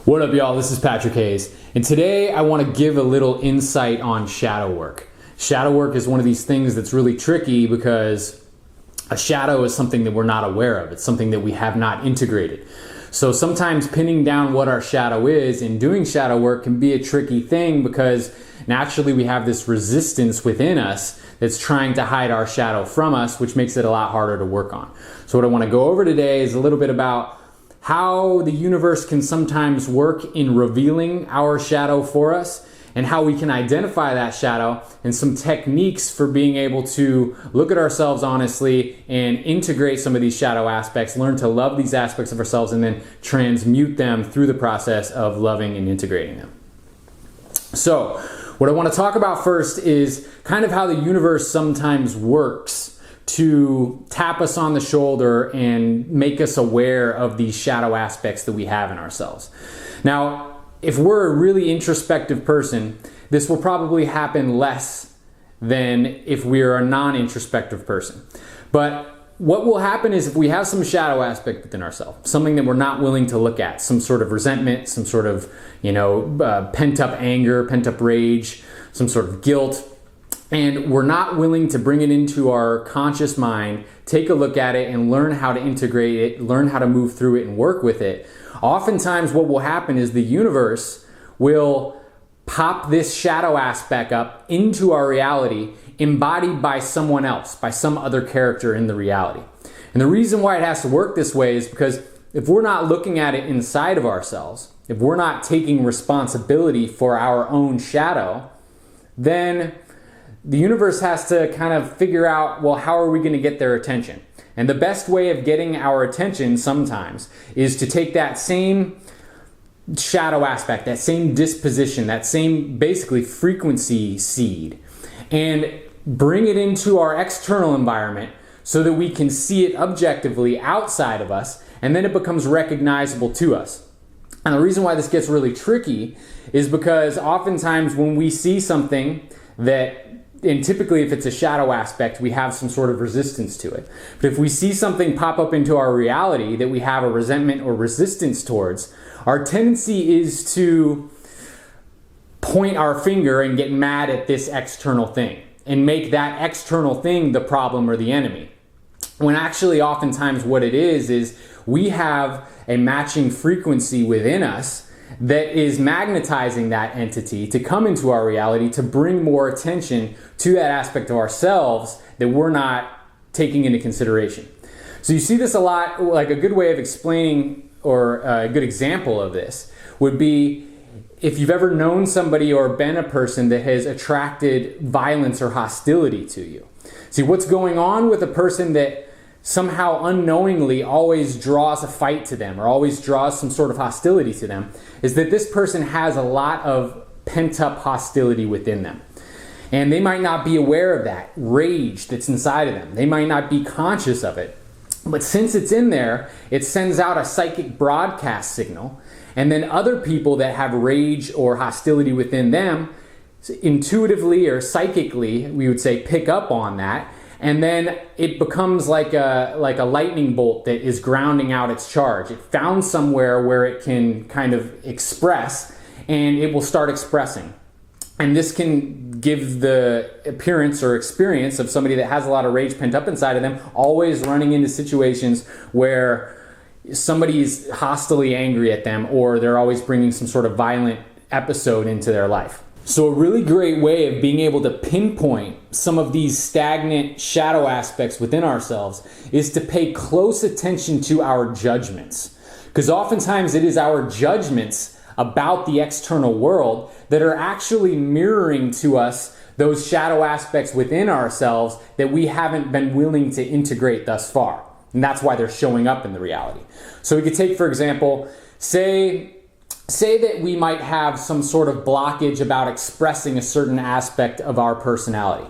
What up, y'all? This is Patrick Hayes, and today I want to give a little insight on shadow work. Shadow work is one of these things that's really tricky because a shadow is something that we're not aware of. It's something that we have not integrated. So sometimes pinning down what our shadow is and doing shadow work can be a tricky thing because naturally we have this resistance within us that's trying to hide our shadow from us, which makes it a lot harder to work on. So what I want to go over today is a little bit about how the universe can sometimes work in revealing our shadow for us and how we can identify that shadow and some techniques for being able to look at ourselves honestly and integrate some of these shadow aspects, learn to love these aspects of ourselves, and then transmute them through the process of loving and integrating them. So what I want to talk about first is kind of how the universe sometimes works to tap us on the shoulder and make us aware of these shadow aspects that we have in ourselves. Now, if we're a really introspective person, this will probably happen less than if we're a non-introspective person. But what will happen is if we have some shadow aspect within ourselves, something that we're not willing to look at, some sort of resentment, some sort of, pent-up anger, pent-up rage, some sort of guilt, and we're not willing to bring it into our conscious mind, take a look at it and learn how to integrate it, learn how to move through it and work with it. Oftentimes what will happen is the universe will pop this shadow aspect up into our reality, embodied by someone else, by some other character in the reality. And the reason why it has to work this way is because if we're not looking at it inside of ourselves, if we're not taking responsibility for our own shadow, then the universe has to kind of figure out, well, how are we going to get their attention? And the best way of getting our attention sometimes is to take that same shadow aspect, that same disposition, that same basically frequency seed, and bring it into our external environment so that we can see it objectively outside of us, and then it becomes recognizable to us. And the reason why this gets really tricky is because oftentimes when we see something and typically if it's a shadow aspect, we have some sort of resistance to it. But if we see something pop up into our reality that we have a resentment or resistance towards, our tendency is to point our finger and get mad at this external thing and make that external thing the problem or the enemy. When actually oftentimes what it is we have a matching frequency within us that is magnetizing that entity to come into our reality to bring more attention to that aspect of ourselves that we're not taking into consideration. So you see this a lot, like a good way of explaining or a good example of this would be if you've ever known somebody or been a person that has attracted violence or hostility to you. See, what's going on with a person that somehow unknowingly always draws a fight to them or always draws some sort of hostility to them is that this person has a lot of pent-up hostility within them. And they might not be aware of that rage that's inside of them. They might not be conscious of it. But since it's in there, it sends out a psychic broadcast signal. And then other people that have rage or hostility within them, intuitively or psychically, we would say, pick up on that. And then it becomes like a lightning bolt that is grounding out its charge. It found somewhere where it can kind of express, and it will start expressing. And this can give the appearance or experience of somebody that has a lot of rage pent up inside of them, always running into situations where somebody's hostily angry at them, or they're always bringing some sort of violent episode into their life. So a really great way of being able to pinpoint some of these stagnant shadow aspects within ourselves is to pay close attention to our judgments. Because oftentimes it is our judgments about the external world that are actually mirroring to us those shadow aspects within ourselves that we haven't been willing to integrate thus far. And that's why they're showing up in the reality. So we could take, for example, say that we might have some sort of blockage about expressing a certain aspect of our personality.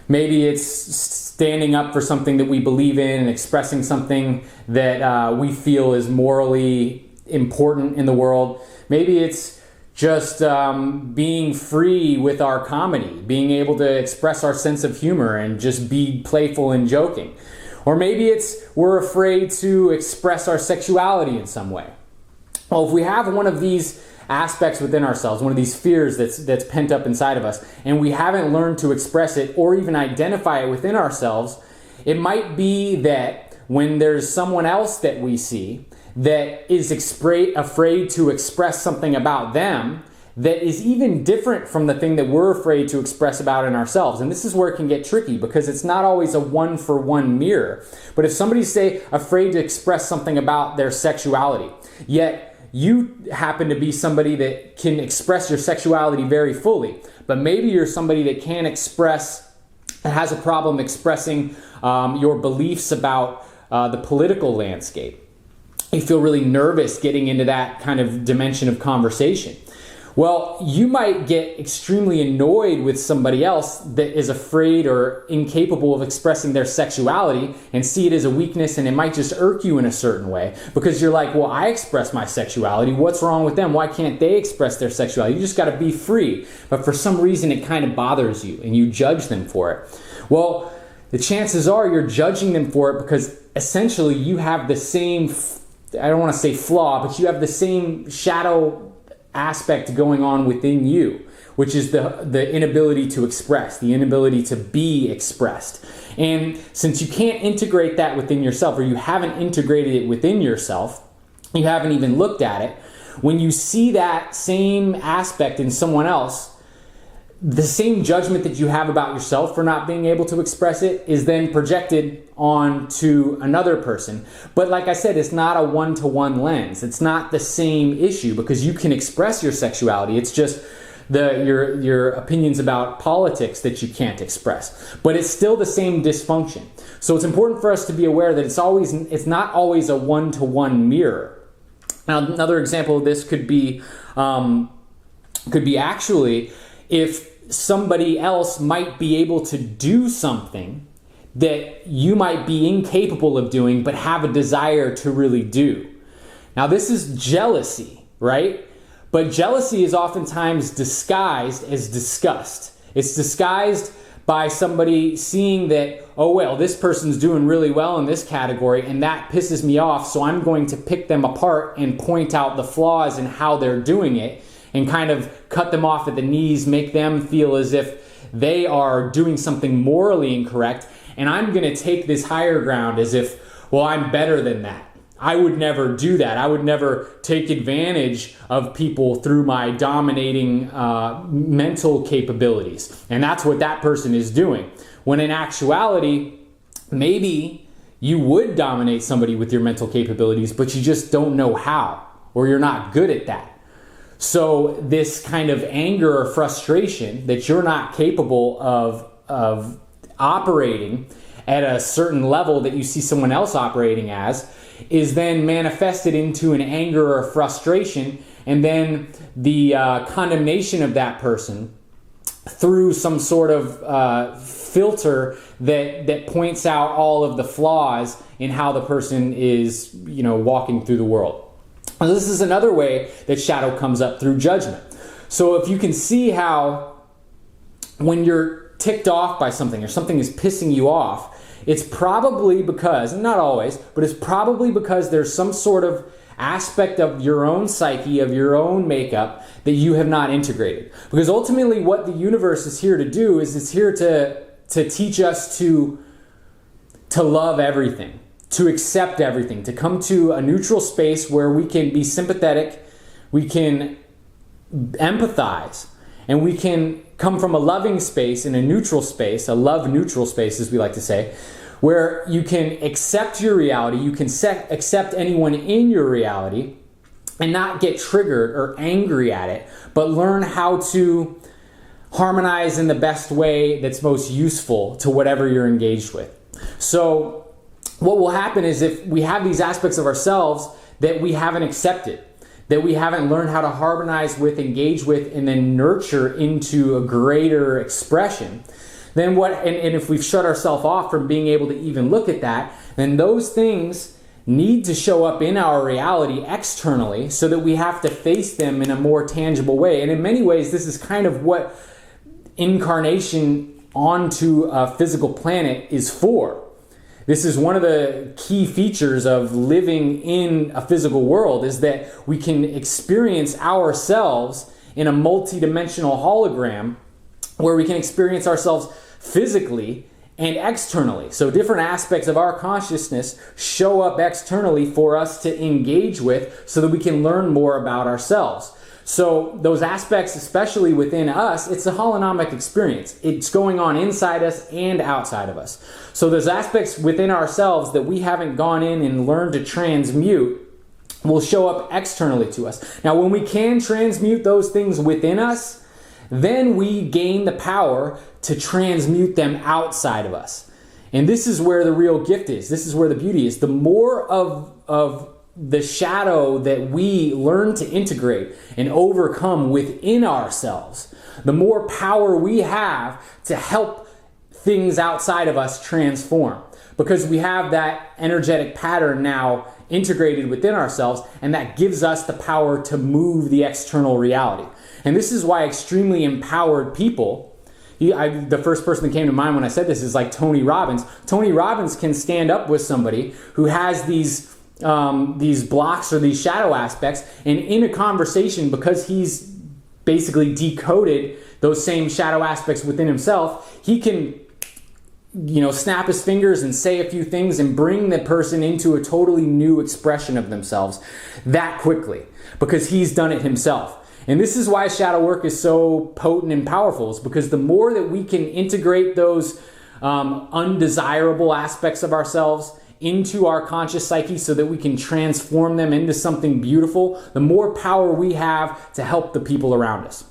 Maybe it's standing up for something that we believe in and expressing something that we feel is morally important in the world. Maybe it's just being free with our comedy, being able to express our sense of humor and just be playful and joking. Or maybe it's we're afraid to express our sexuality in some way. Well, if we have one of these aspects within ourselves, one of these fears that's pent up inside of us, and we haven't learned to express it or even identify it within ourselves, it might be that when there's someone else that we see that is afraid to express something about them that is even different from the thing that we're afraid to express about in ourselves. And this is where it can get tricky, because it's not always a one-for-one mirror. But if somebody's, say, afraid to express something about their sexuality, yet you happen to be somebody that can express your sexuality very fully, but maybe you're somebody that can't express, has a problem expressing your beliefs about the political landscape. You feel really nervous getting into that kind of dimension of conversation. Well, you might get extremely annoyed with somebody else that is afraid or incapable of expressing their sexuality and see it as a weakness, and it might just irk you in a certain way because you're like, well, I express my sexuality. What's wrong with them? Why can't they express their sexuality? You just got to be free. But for some reason, it kind of bothers you and you judge them for it. Well, the chances are you're judging them for it because essentially you have the same, I don't want to say flaw, but you have the same shadow aspect going on within you, which is the inability to express, the inability to be expressed. And since you can't integrate that within yourself, or you haven't integrated it within yourself, you haven't even looked at it, when you see that same aspect in someone else, the same judgment that you have about yourself for not being able to express it is then projected onto another person. But like I said, it's not a one-to-one lens. It's not the same issue because you can express your sexuality. It's just your opinions about politics that you can't express. But it's still the same dysfunction. So it's important for us to be aware that it's not always a one-to-one mirror. Now, another example of this could be actually if somebody else might be able to do something that you might be incapable of doing but have a desire to really do. Now, this is jealousy, right? But jealousy is oftentimes disguised as disgust. It's disguised by somebody seeing that, oh, well, this person's doing really well in this category and that pisses me off, so I'm going to pick them apart and point out the flaws in how they're doing it and kind of cut them off at the knees, make them feel as if they are doing something morally incorrect, and I'm going to take this higher ground as if, well, I'm better than that. I would never do that. I would never take advantage of people through my dominating mental capabilities. And that's what that person is doing. When in actuality, maybe you would dominate somebody with your mental capabilities, but you just don't know how, or you're not good at that. So this kind of anger or frustration that you're not capable of operating at a certain level that you see someone else operating as is then manifested into an anger or frustration, and then the condemnation of that person through some sort of filter that points out all of the flaws in how the person is, walking through the world. This is another way that shadow comes up through judgment. So if you can see how when you're ticked off by something or something is pissing you off, it's probably because, and not always, but it's probably because there's some sort of aspect of your own psyche, of your own makeup that you have not integrated. Because ultimately what the universe is here to do is it's here to teach us to love everything, to accept everything, to come to a neutral space where we can be sympathetic, we can empathize, and we can come from a loving space in a neutral space, a love-neutral space, as we like to say, where you can accept your reality, you can accept anyone in your reality, and not get triggered or angry at it, but learn how to harmonize in the best way that's most useful to whatever you're engaged with. So what will happen is if we have these aspects of ourselves that we haven't accepted, that we haven't learned how to harmonize with, engage with, and then nurture into a greater expression, then and if we've shut ourselves off from being able to even look at that, then those things need to show up in our reality externally so that we have to face them in a more tangible way. And in many ways, this is kind of what incarnation onto a physical planet is for. This is one of the key features of living in a physical world, is that we can experience ourselves in a multi-dimensional hologram where we can experience ourselves physically and externally. So different aspects of our consciousness show up externally for us to engage with so that we can learn more about ourselves. So those aspects, especially within us, it's a holonomic experience. It's going on inside us and outside of us. So those aspects within ourselves that we haven't gone in and learned to transmute will show up externally to us. Now, when we can transmute those things within us, then we gain the power to transmute them outside of us. And this is where the real gift is. This is where the beauty is. The more of the shadow that we learn to integrate and overcome within ourselves, the more power we have to help things outside of us transform. Because we have that energetic pattern now integrated within ourselves, and that gives us the power to move the external reality. And this is why extremely empowered people, the first person that came to mind when I said this is like Tony Robbins. Tony Robbins can stand up with somebody who has these blocks or these shadow aspects, and in a conversation, because he's basically decoded those same shadow aspects within himself, he can snap his fingers and say a few things and bring the person into a totally new expression of themselves that quickly, because he's done it himself. And this is why shadow work is so potent and powerful, is because the more that we can integrate those undesirable aspects of ourselves into our conscious psyche so that we can transform them into something beautiful, the more power we have to help the people around us.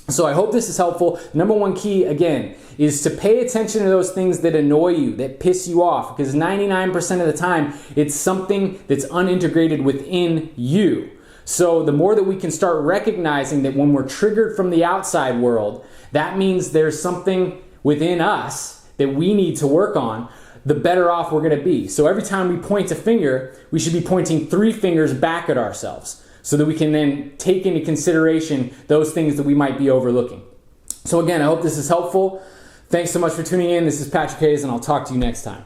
So I hope this is helpful. Number one key, again, is to pay attention to those things that annoy you, that piss you off, because 99% of the time, it's something that's unintegrated within you. So the more that we can start recognizing that when we're triggered from the outside world, that means there's something within us that we need to work on, the better off we're going to be. So every time we point a finger, we should be pointing 3 fingers back at ourselves so that we can then take into consideration those things that we might be overlooking. So again, I hope this is helpful. Thanks so much for tuning in. This is Patrick Hayes, and I'll talk to you next time.